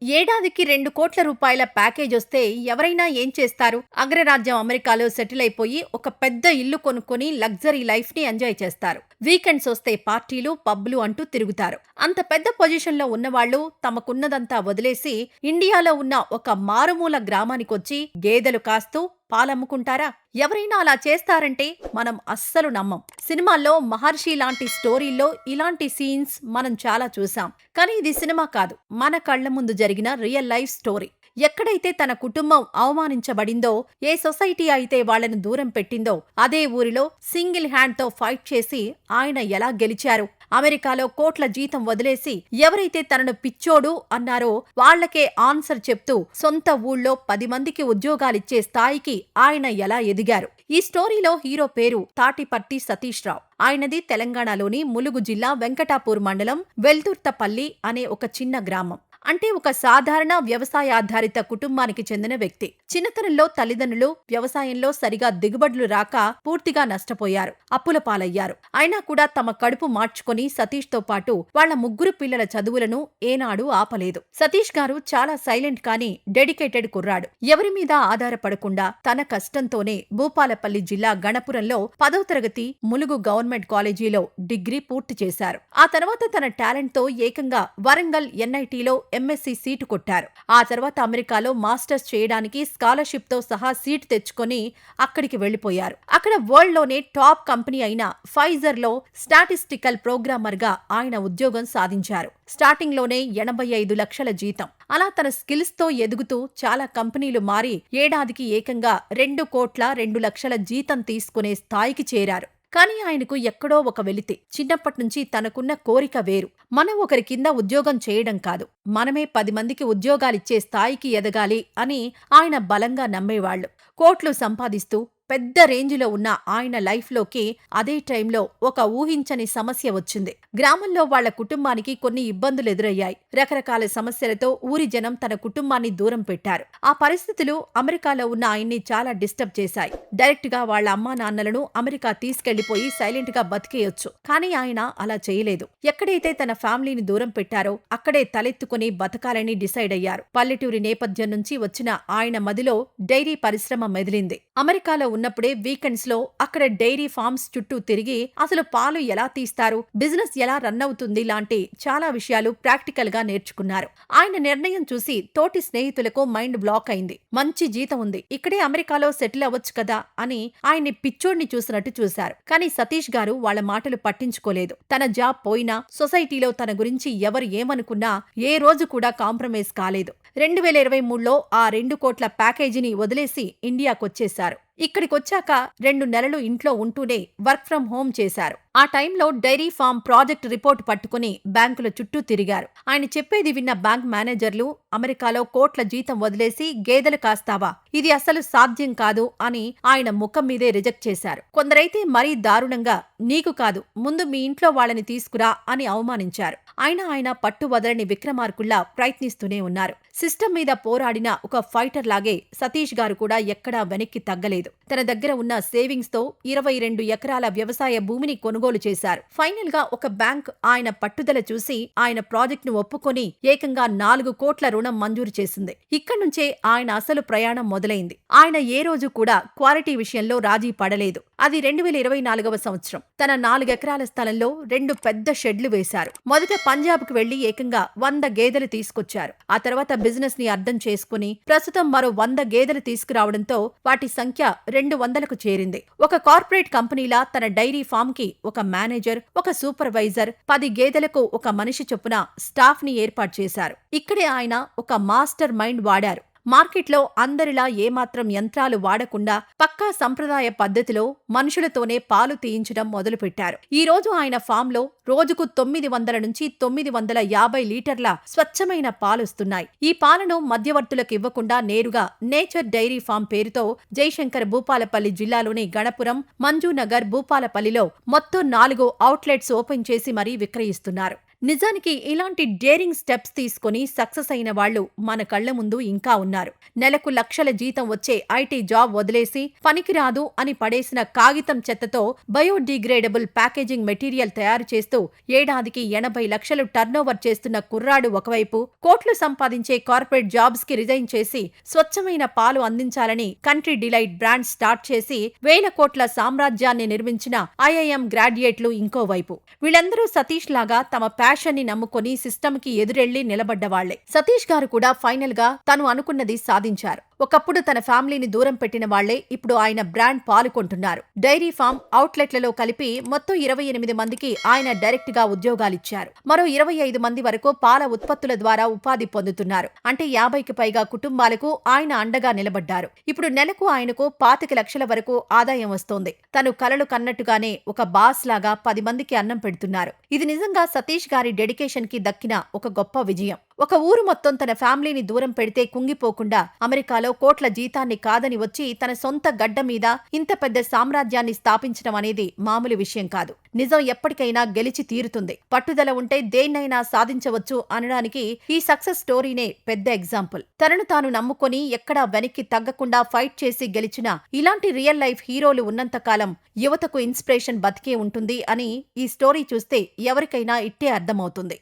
ఏడాదికి 2 కోట్ల రూపాయల ప్యాకేజొస్తే ఎవరైనా ఏం చేస్తారు? అగ్రరాజ్యం అమెరికాలో సెటిల్ అయిపోయి ఒక పెద్ద ఇల్లు కొనుక్కొని లగ్జరీ లైఫ్ని ఎంజాయ్ చేస్తారు. వీకెండ్స్ వస్తే పార్టీలు, పబ్లు అంటూ తిరుగుతారు. అంత పెద్ద పొజిషన్లో ఉన్నవాళ్లు తమకున్నదంతా వదిలేసి ఇండియాలో ఉన్న ఒక మారుమూల గ్రామానికొచ్చి గేదెలు కాస్తూ పాలమ్ముకుంటారా? ఎవరైనా అలా చేస్తారంటే మనం అస్సలు నమ్మం. సినిమాల్లో మహర్షి లాంటి స్టోరీల్లో ఇలాంటి సీన్స్ మనం చాలా చూసాం. కానీ ఇది సినిమా కాదు, మన కళ్ల ముందు జరిగిన రియల్ లైఫ్ స్టోరీ. ఎక్కడైతే తన కుటుంబం అవమానించబడిందో, ఏ సొసైటీ అయితే వాళ్లను దూరం పెట్టిందో, అదే ఊరిలో సింగిల్ హ్యాండ్తో ఫైట్ చేసి ఆయన ఎలా గెలిచారు? అమెరికాలో కోట్ల జీతం వదిలేసి ఎవరైతే తనను పిచ్చోడు అన్నారో వాళ్లకే ఆన్సర్ చెప్తూ సొంత ఊళ్ళో 10 మందికి ఉద్యోగాలిచ్చే స్థాయికి ఆయన ఎలా ఎదిగారు? ఈ స్టోరీలో హీరో పేరు తాటిపర్తి సతీష్ రావు. ఆయనది తెలంగాణలోని ములుగు జిల్లా వెంకటాపూర్ మండలం వెల్దుర్తపల్లి అనే ఒక చిన్న గ్రామం. అంటే ఒక సాధారణ వ్యవసాయాధారిత కుటుంబానికి చెందిన వ్యక్తి. చిన్నతనంలో తల్లిదండ్రులు వ్యవసాయంలో సరిగా దిగుబడులు రాక పూర్తిగా నష్టపోయారు, అప్పుల పాలయ్యారు. అయినా కూడా తమ కడుపు మార్చుకొని సతీష్ తో పాటు వాళ్ల 3 పిల్లల చదువులను ఏనాడు ఆపలేదు. సతీష్ గారు చాలా సైలెంట్ కానీ డెడికేటెడ్ కుర్రాడు. ఎవరి మీద ఆధారపడకుండా తన కష్టంతోనే భూపాలపల్లి జిల్లా గణపురంలో 10వ తరగతి ములుగు గవర్నమెంట్ కాలేజీలో డిగ్రీ పూర్తి చేశారు. ఆ తర్వాత తన టాలెంట్ తో ఏకంగా వరంగల్ ఎన్ఐటీలో ఎంఎస్సీ సీటు కొట్టారు. ఆ తర్వాత అమెరికాలో మాస్టర్స్ చేయడానికి స్కాలర్షిప్ తో సహా సీటు తెచ్చుకొని అక్కడికి వెళ్లిపోయారు. అక్కడ వరల్డ్ లోనే టాప్ కంపెనీ అయిన ఫైజర్ లో స్టాటిస్టికల్ ప్రోగ్రామర్ గా ఆయన ఉద్యోగం సాధించారు. స్టార్టింగ్ లోనే 85 లక్షల జీతం. అలా తన స్కిల్స్ తో ఎదుగుతూ చాలా కంపెనీలు మారి ఏడాదికి ఏకంగా 2,02,00,000 జీతం తీసుకునే స్థాయికి చేరారు. కానీ ఆయనకు ఎక్కడో ఒక వెలితి. చిన్నప్పట్నుంచి తనకున్న కోరిక వేరు. మనం ఒకరి కింద ఉద్యోగం చేయడం కాదు, మనమే 10 మందికి ఉద్యోగాలిచ్చే స్థాయికి ఎదగాలి అని ఆయన బలంగా నమ్మేవాళ్లు. కోట్లు సంపాదిస్తూ పెద్ద రేంజ్లో ఉన్న ఆయన లైఫ్లోకి అదే టైంలో ఒక ఊహించని సమస్య వచ్చింది. గ్రామంలో వాళ్ల కుటుంబానికి కొన్ని ఇబ్బందులు ఎదురయ్యాయి. రకరకాల సమస్యలతో ఊరి జనం తన కుటుంబాన్ని దూరం పెట్టారు. ఆ పరిస్థితులు అమెరికాలో ఉన్న ఆయన్ని చాలా డిస్టర్బ్ చేశాయి. డైరెక్ట్ గా వాళ్ల అమ్మా నాన్నలను అమెరికా తీసుకెళ్లిపోయి సైలెంట్ గా బతికేయొచ్చు. కానీ ఆయన అలా చేయలేదు. ఎక్కడైతే తన ఫ్యామిలీని దూరం పెట్టారో అక్కడే తలెత్తుకుని బతకాలని డిసైడ్ అయ్యారు. పల్లెటూరి నేపథ్యం నుంచి వచ్చిన ఆయన మదిలో డైరీ పరిశ్రమ మెదిలింది. అమెరికాలో ఉన్నప్పుడే వీకెండ్స్ లో అక్కడ డైరీ ఫార్మ్స్ చుట్టూ తిరిగి అసలు పాలు ఎలా తీస్తారు, బిజినెస్ ఎలా రన్ అవుతుంది లాంటి చాలా విషయాలు ప్రాక్టికల్ గా నేర్చుకున్నారు. ఆయన నిర్ణయం చూసి తోటి స్నేహితులకు మైండ్ బ్లాక్ అయింది. మంచి జీతం ఉంది, ఇక్కడే అమెరికాలో సెటిల్ అవ్వచ్చు కదా అని ఆయన్ని పిచ్చోడ్ని చూసినట్టు చూశారు. కానీ సతీష్ గారు వాళ్ల మాటలు పట్టించుకోలేదు. తన జాబ్ పోయినా, సొసైటీలో తన గురించి ఎవరు ఏమనుకున్నా ఏ రోజు కూడా కాంప్రమైజ్ కాలేదు. 2023లో ఆ 2 కోట్ల ప్యాకేజీని వదిలేసి ఇండియాకొచ్చేశారు. ఇక్కడికొచ్చాక 2 నెలలు ఇంట్లో ఉంటూనే వర్క్ ఫ్రం హోం చేశారు. ఆ టైంలో డైరీ ఫార్మ్ ప్రాజెక్ట్ రిపోర్ట్ పట్టుకుని బ్యాంకుల చుట్టూ తిరిగారు. ఆయన చెప్పేది విన్న బ్యాంక్ మేనేజర్లు అమెరికాలో కోట్ల జీతం వదిలేసి గేదెలు కాస్తావా, ఇది అసలు సాధ్యం కాదు అని ఆయన ముఖం మీదే రిజెక్ట్ చేశారు. కొందరైతే మరీ దారుణంగా నీకు కాదు, ముందు మీ ఇంట్లో వాళ్ళని తీసుకురా అని అవమానించారు. ఆయన పట్టు వదలని విక్రమార్కుల్లా ప్రయత్నిస్తూనే ఉన్నారు. సిస్టమ్ మీద పోరాడిన ఒక ఫైటర్ లాగే సతీష్ గారు కూడా ఎక్కడా వెనక్కి తగ్గలేదు. తన దగ్గర ఉన్న సేవింగ్స్ తో 22 ఎకరాల వ్యవసాయ భూమిని కొనుగోలు చేశారు. ఫైనల్ గా ఒక బ్యాంక్ ఆయన పట్టుదల చూసి ఆయన ప్రాజెక్ట్ ను ఒప్పుకొని ఏకంగా 4 కోట్ల రుణం మంజూరు చేసింది. ఇక్కడ్నుంచే ఆయన అసలు ప్రయాణం మొదలైంది. ఆయన ఏ రోజు కూడా క్వాలిటీ విషయంలో రాజీ పడలేదు. అది 2024వ సంవత్సరం. తన 4 ఎకరాల స్థలంలో 2 పెద్ద షెడ్లు వేశారు. మొదట పంజాబ్కు వెళ్లి ఏకంగా 100 గేదెలు తీసుకొచ్చారు. ఆ తర్వాత బిజినెస్ ని అర్థం చేసుకుని ప్రస్తుతం మరో 100 గేదెలు తీసుకురావడంతో వాటి సంఖ్య 200కు చేరింది. ఒక కార్పొరేట్ కంపెనీలా తన డైరీ ఫామ్ కి ఒక మేనేజర్, ఒక సూపర్వైజర్, 10 గేదెలకు ఒక మనిషి చొప్పున స్టాఫ్ ని ఏర్పాటు చేశారు. ఇక్కడే ఆయన ఒక మాస్టర్ మైండ్ వాడారు. మార్కెట్లో అందరిలా ఏమాత్రం యంత్రాలు వాడకుండా పక్కా సంప్రదాయ పద్ధతిలో మనుషులతోనే పాలు తీయించడం మొదలుపెట్టారు. ఈ రోజు ఆయన ఫామ్లో రోజుకు 900 నుంచి 950 లీటర్ల స్వచ్ఛమైన పాలొస్తున్నాయి. ఈ పాలను మధ్యవర్తులకు ఇవ్వకుండా నేరుగా నేచర్ డైరీ ఫామ్ పేరుతో జయశంకర్ భూపాలపల్లి జిల్లాలోని గణపురం, మంజునగర్, భూపాలపల్లిలో మొత్తం 4 అవుట్లెట్స్ ఓపెన్ చేసి మరీ విక్రయిస్తున్నారు. నిజానికి ఇలాంటి డేరింగ్ స్టెప్స్ తీసుకొని సక్సెస్ అయిన వాళ్ళు మన కళ్ల ముందు ఇంకా ఉన్నారు. నెలకు లక్షల జీతం వచ్చే ఐటీ జాబ్ వదిలేసి పనికిరాదు అని పడేసిన కాగితం చెత్తతో బయోడిగ్రేడబుల్ ప్యాకేజింగ్ మెటీరియల్ తయారు చేస్తూ ఏడాదికి 80 లక్షలు టర్నోవర్ చేస్తున్న కుర్రాడు ఒకవైపు, కోట్లు సంపాదించే కార్పొరేట్ జాబ్స్ కి రిజైన్ చేసి స్వచ్ఛమైన పాలు అందించాలని కంట్రీ డిలైట్ బ్రాండ్ స్టార్ట్ చేసి వేల కోట్ల సామ్రాజ్యాన్ని నిర్మించిన ఐఐఎం గ్రాడ్యుయేట్లు ఇంకోవైపు. వీళ్ళందరూ సతీష్ లాగా తమ ప్యాషన్ ని నమ్ముకొని సిస్టమ్ కి ఎదురెళ్లి నిలబడ్డవాళ్లే. సతీష్ గారు కూడా ఫైనల్ గా తను అనుకున్నది సాధించారు. ఒకప్పుడు తన ఫ్యామిలీని దూరం పెట్టిన వాళ్లే ఇప్పుడు ఆయన బ్రాండ్ పాలు కొంటున్నారు. డైరీ ఫామ్, అవుట్లెట్లలో కలిపి మొత్తం 28 మందికి ఆయన డైరెక్ట్ గా ఉద్యోగాలిచ్చారు. మరో 25 మంది వరకు పాల ఉత్పత్తుల ద్వారా ఉపాధి పొందుతున్నారు. అంటే 50కి పైగా కుటుంబాలకు ఆయన అండగా నిలబడ్డారు. ఇప్పుడు నెలకు ఆయనకు 25 లక్షల వరకు ఆదాయం వస్తోంది. తను కలలు కన్నట్టుగానే ఒక బాస్ లాగా 10 మందికి అన్నం పెడుతున్నారు. ఇది నిజంగా సతీష్ గారి డెడికేషన్ కి దక్కిన ఒక గొప్ప విజయం. ఒక ఊరు మొత్తం తన ఫ్యామిలీని దూరం పెడితే కుంగిపోకుండా అమెరికాలో కోట్ల జీతాన్ని కాదని వచ్చి తన సొంత గడ్డ మీద ఇంత పెద్ద సామ్రాజ్యాన్ని స్థాపించడం అనేది మామూలు విషయం కాదు. నిజం ఎప్పటికైనా గెలిచి తీరుతుంది. పట్టుదల ఉంటే దేన్నైనా సాధించవచ్చు అనడానికి ఈ సక్సెస్ స్టోరీనే పెద్ద ఎగ్జాంపుల్. తనను తాను నమ్ముకొని ఎక్కడా వెనక్కి తగ్గకుండా ఫైట్ చేసి గెలిచిన ఇలాంటి రియల్ లైఫ్ హీరోలు ఉన్నంత కాలం యువతకు ఇన్స్పిరేషన్ బతికే ఉంటుంది అని ఈ స్టోరీ చూస్తే ఎవరికైనా ఇట్టే అర్థమవుతుంది.